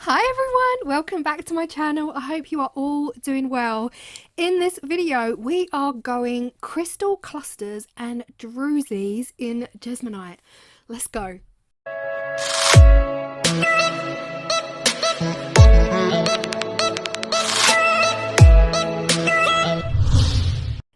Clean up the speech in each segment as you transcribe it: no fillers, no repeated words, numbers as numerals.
Hi everyone, welcome back to my channel. I hope you are all doing well. In this video we are going crystal clusters and druzies in Jesmonite. Let's go.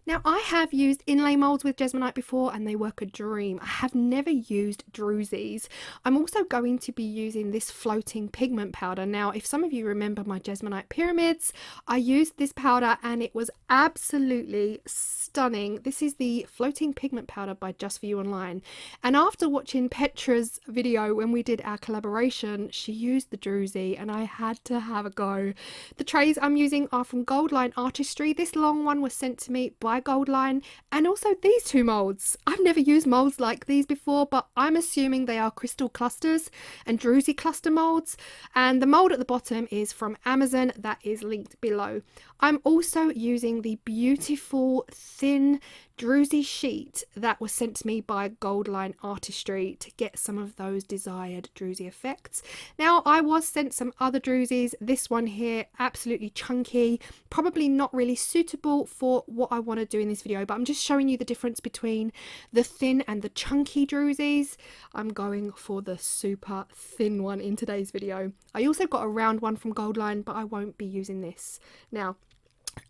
Now I have used inlay molds with Jesmonite before and they work a dream. I have never used druzies. I'm also going to be using this floating pigment powder. Now if some of you remember my Jesmonite pyramids, I used this powder and it was absolutely stunning. This is the floating pigment powder by Just For You Online, and after watching Petra's video when we did our collaboration, she used the druzy and I had to have a go. The trays I'm using are from Goldline Artistry. This long one was sent to me by Goldline, and also these two molds. I've never used molds like these before, but I'm assuming they are crystal clusters and druzy cluster molds, and the mold at the bottom is from Amazon, that is linked below. I'm also using the beautiful thin druzy sheet that was sent to me by Goldline Artistry to get some of those desired druzy effects. Now I was sent some other druzies. This one here, absolutely chunky, probably not really suitable for what I want to do in this video, but I'm just showing you the difference between the thin and the chunky druzies. I'm going for the super thin one in today's video. I also got a round one from Goldline, but I won't be using this. Now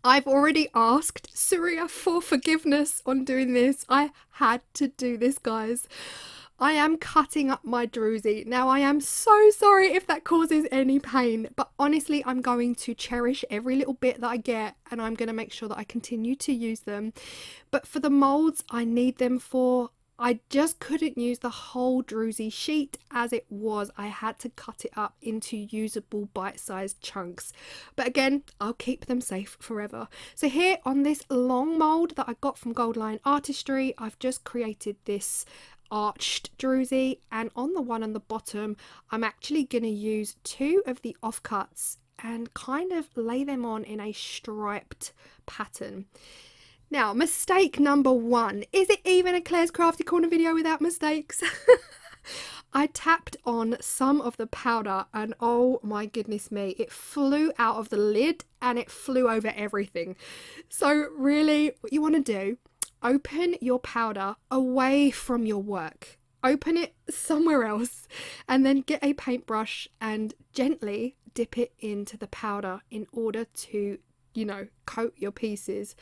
I've already asked Surya for forgiveness on doing this. I had to do this, guys. I am cutting up my druzy. Now I am so sorry if that causes any pain, but honestly I'm going to cherish every little bit that I get and I'm going to make sure that I continue to use them. But for the molds I need them for, I just couldn't use the whole druzy sheet as it was. I had to cut it up into usable bite-sized chunks. But again, I'll keep them safe forever. So here on this long mold that I got from Goldline Artistry, I've just created this arched druzy, and on the one on the bottom I'm actually going to use two of the offcuts and kind of lay them on in a striped pattern. Now, mistake number one. Is it even a Claire's Crafty Corner video without mistakes? I tapped on some of the powder and oh my goodness me, it flew out of the lid and it flew over everything. So really, what you want to do, open your powder away from your work. Open it somewhere else and then get a paintbrush and gently dip it into the powder in order to, you know, coat your pieces.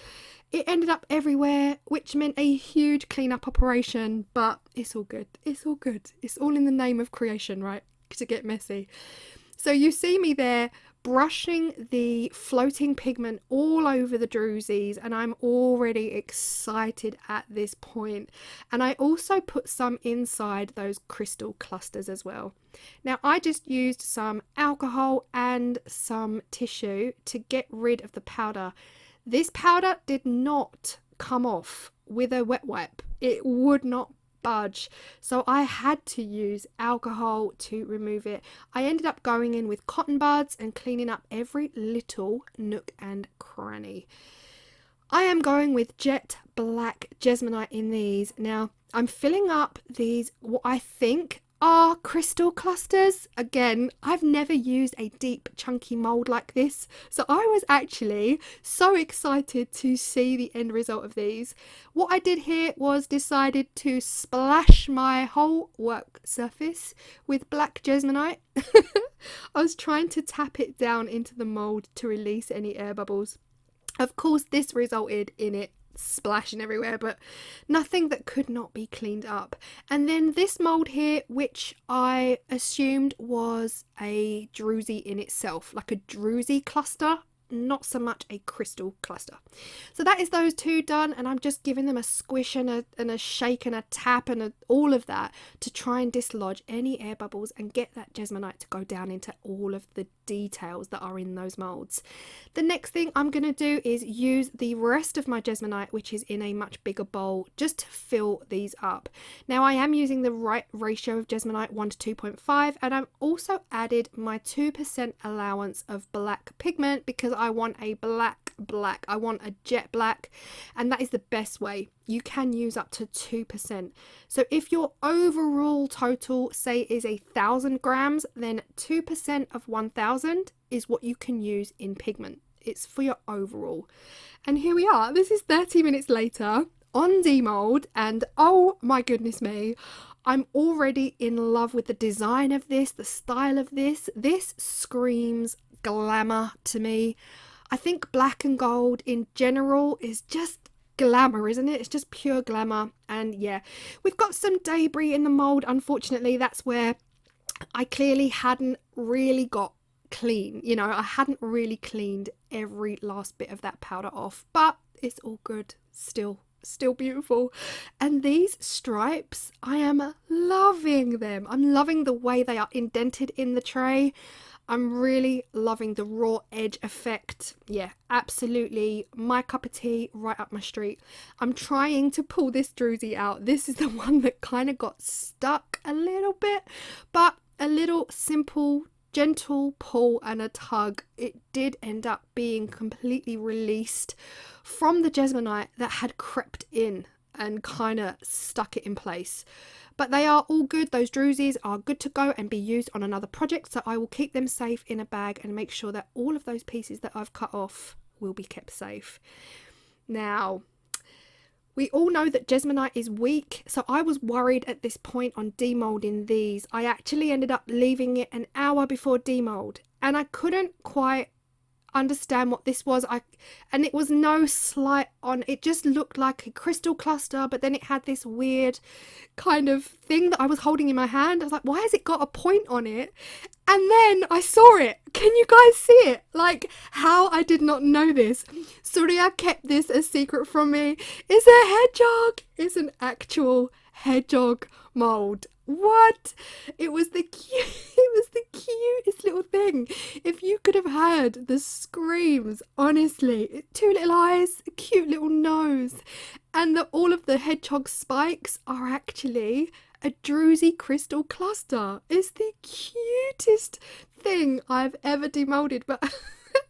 It ended up everywhere, which meant a huge cleanup operation, but it's all good. It's all good. It's all in the name of creation, right? To get messy. So you see me there brushing the floating pigment all over the druzies, and I'm already excited at this point. And I also put some inside those crystal clusters as well. Now I just used some alcohol and some tissue to get rid of the powder. This powder did not come off with a wet wipe. It would not budge, so I had to use alcohol to remove it. I ended up going in with cotton buds and cleaning up every little nook and cranny. I am going with jet black Jesmonite in these. Now I'm filling up these what I think are crystal clusters. Again, I've never used a deep chunky mold like this, so I was actually so excited to see the end result of these. What I did here was decided to splash my whole work surface with black Jesmonite. I was trying to tap it down into the mold to release any air bubbles. Of course this resulted in it splashing everywhere, but nothing that could not be cleaned up. And then this mold here, which I assumed was a druzy in itself, like a druzy cluster, not so much a crystal cluster. So that is those two done, and I'm just giving them a squish and a shake and a tap and all of that to try and dislodge any air bubbles and get that Jesmonite to go down into all of the details that are in those molds. The next thing I'm going to do is use the rest of my Jesmonite, which is in a much bigger bowl, just to fill these up. Now I am using the right ratio of Jesmonite, 1 to 2.5, and I've also added my 2% allowance of black pigment because I want a black. I want a jet black, and that is the best way. You can use up to 2%. So if your overall total, say, is 1,000 grams, then 2% of 1,000 is what you can use in pigment. It's for your overall. And here we are. This is 30 minutes later on demold, and oh my goodness me, I'm already in love with the design of this, the style of this. This screams glamour to me. I think black and gold in general is just glamour, isn't it? It's just pure glamour. And yeah, we've got some debris in the mold. Unfortunately, that's where I clearly hadn't really got clean. You know, I hadn't really cleaned every last bit of that powder off, but it's all good. Still beautiful. And these stripes, I am loving them. I'm loving the way they are indented in the tray. I'm really loving the raw edge effect. Yeah, absolutely my cup of tea, right up my street. I'm trying to pull this Druzy out. This is the one that kind of got stuck a little bit, but a little simple, gentle pull and a tug, it did end up being completely released from the Jesmonite that had crept in and kind of stuck it in place. But they are all good. Those Druzys are good to go and be used on another project, so I will keep them safe in a bag and make sure that all of those pieces that I've cut off will be kept safe. Now, we all know that Jesmonite is weak, so I was worried at this point on demoulding these. I actually ended up leaving it an hour before demould, and I couldn't quite understand what this was. And it was no slight on, it just looked like a crystal cluster, but then it had this weird kind of thing that I was holding in my hand. I was like, why has it got a point on it? And then I saw it. Can you guys see it? Like, how I did not know this. Surya kept this a secret from me. It's a hedgehog. It's an actual hedgehog mould. What? It was the cutest little thing. If you could have heard the screams, honestly, 2 little eyes, a cute little nose, and all of the hedgehog spikes are actually a Druzy crystal cluster. It's the cutest thing I've ever demoulded, but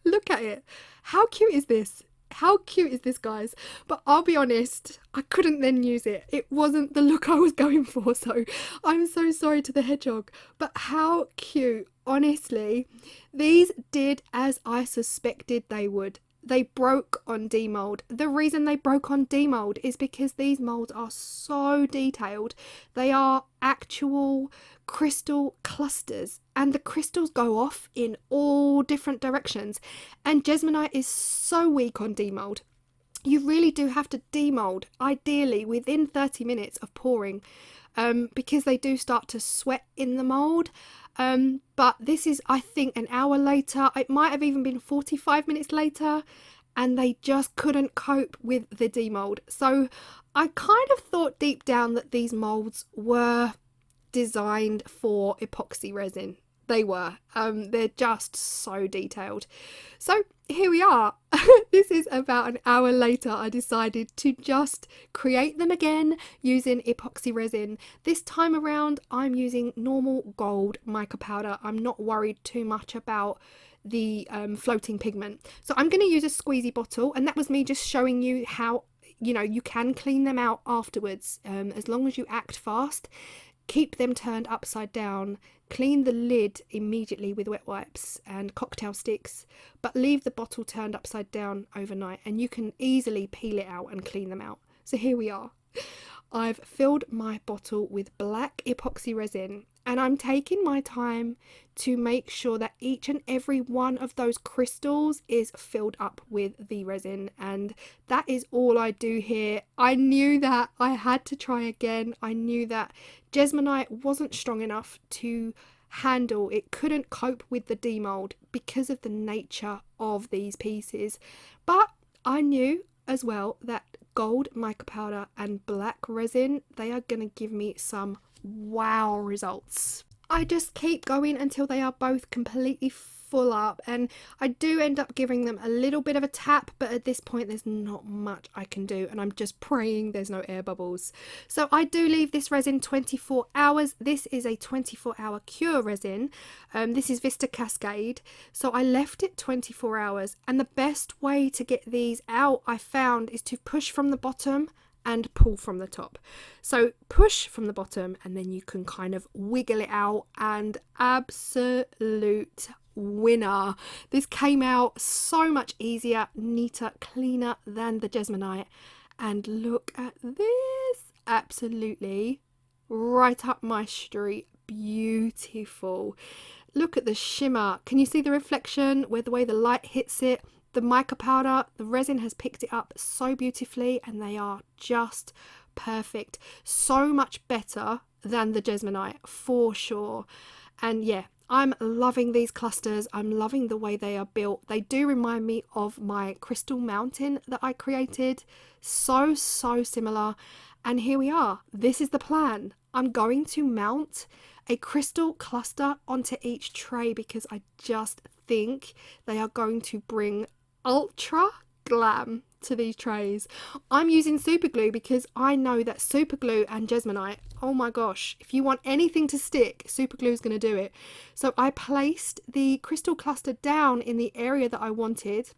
look at it. How cute is this? How cute is this, guys? But I'll be honest, I couldn't then use it. It wasn't the look I was going for, so I'm so sorry to the hedgehog. But how cute, honestly. These did as I suspected they would. They broke on demould. The reason they broke on demould is because these moulds are so detailed. They are actual crystal clusters, and the crystals go off in all different directions, and Jesmonite is so weak on demould. You really do have to demould ideally within 30 minutes of pouring, because they do start to sweat in the mould. But this is, I think, an hour later. It might have even been 45 minutes later, and they just couldn't cope with the demould. So I kind of thought deep down that these moulds were designed for epoxy resin. They were. They're just so detailed. So here we are. This is about an hour later. I decided to just create them again using epoxy resin. This time around I'm using normal gold mica powder. I'm not worried too much about the floating pigment. So I'm going to use a squeezy bottle, and that was me just showing you how, you know, you can clean them out afterwards, as long as you act fast. Keep them turned upside down, clean the lid immediately with wet wipes and cocktail sticks, but leave the bottle turned upside down overnight, and you can easily peel it out and clean them out. So here we are. I've filled my bottle with black epoxy resin, and I'm taking my time to make sure that each and every one of those crystals is filled up with the resin, and that is all I do here. I knew that I had to try again. I knew that Jesmonite wasn't strong enough to handle, it couldn't cope with the demould because of the nature of these pieces, but I knew as well that gold mica powder and black resin, they are going to give me some wow results. I just keep going until they are both completely full up, and I do end up giving them a little bit of a tap, but at this point there's not much I can do, and I'm just praying there's no air bubbles. So I do leave this resin 24 hours. This is a 24-hour cure resin. This is Vista Cascade, so I left it 24 hours, and the best way to get these out I found is to push from the bottom and pull from the top. So push from the bottom and then you can kind of wiggle it out, and absolute winner. This came out so much easier, neater, cleaner than the Jesmonite. And look at this, absolutely right up my street. Beautiful. Look at the shimmer. Can you see the reflection where the way the light hits it? The mica powder, the resin has picked it up so beautifully, and they are just perfect. So much better than the Jesmonite for sure. And yeah, I'm loving these clusters. I'm loving the way they are built. They do remind me of my crystal mountain that I created. So similar. And here we are. This is the plan. I'm going to mount a crystal cluster onto each tray because I just think they are going to bring ultra glam to these trays. I'm using super glue because I know that super glue and Jesmonite, oh my gosh, if you want anything to stick, super glue is going to do it. So I placed the crystal cluster down in the area that I wanted,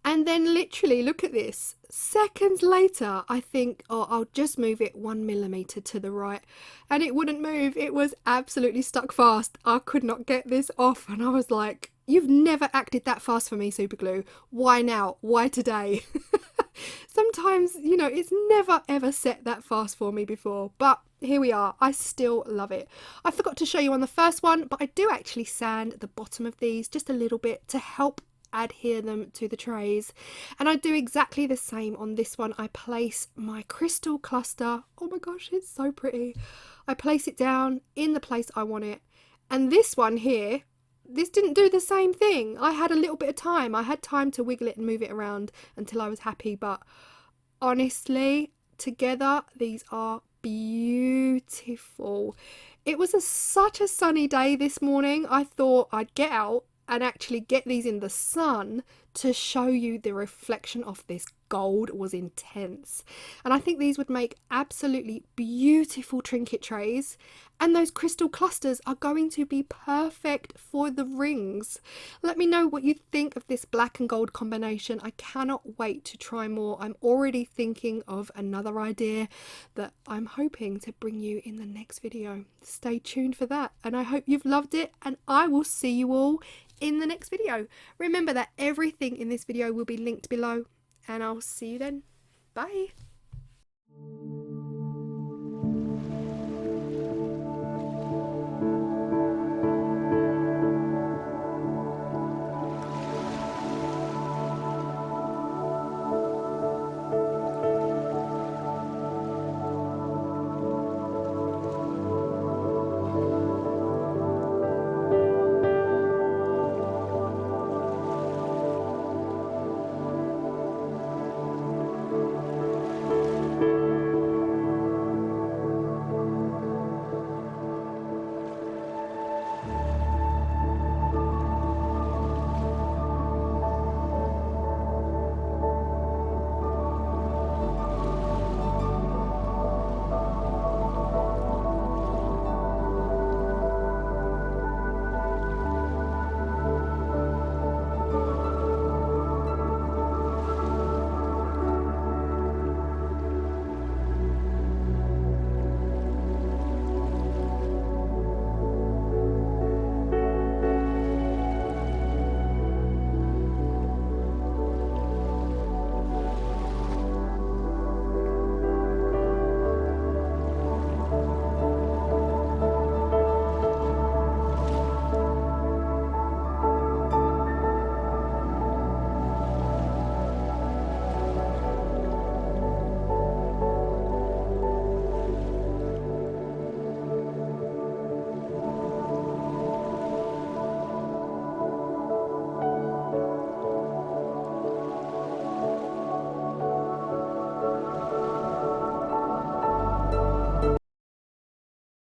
and then literally, look at this, seconds later I think, oh, I'll just move it 1 millimeter to the right, and it wouldn't move. It was absolutely stuck fast. I could not get this off, and I was like, you've never acted that fast for me, super glue. Why now? Why today? Sometimes, you know, it's never ever set that fast for me before, but here we are. I still love it. I forgot to show you on the first one, but I do actually sand the bottom of these just a little bit to help adhere them to the trays, and I do exactly the same on this one. I place my crystal cluster, oh my gosh, it's so pretty. I place it down in the place I want it, and this one here, this didn't do the same thing. I had a little bit of time. I had time to wiggle it and move it around until I was happy, but honestly, together these are beautiful. It was such a sunny day this morning. I thought I'd get out and actually get these in the sun to show you the reflection of this gold was intense. And I think these would make absolutely beautiful trinket trays, and those crystal clusters are going to be perfect for the rings. Let me know what you think of this black and gold combination. I cannot wait to try more. I'm already thinking of another idea that I'm hoping to bring you in the next video. Stay tuned for that, and I hope you've loved it, and I will see you all in the next video. Remember that everything in this video will be linked below, and I'll see you then. Bye.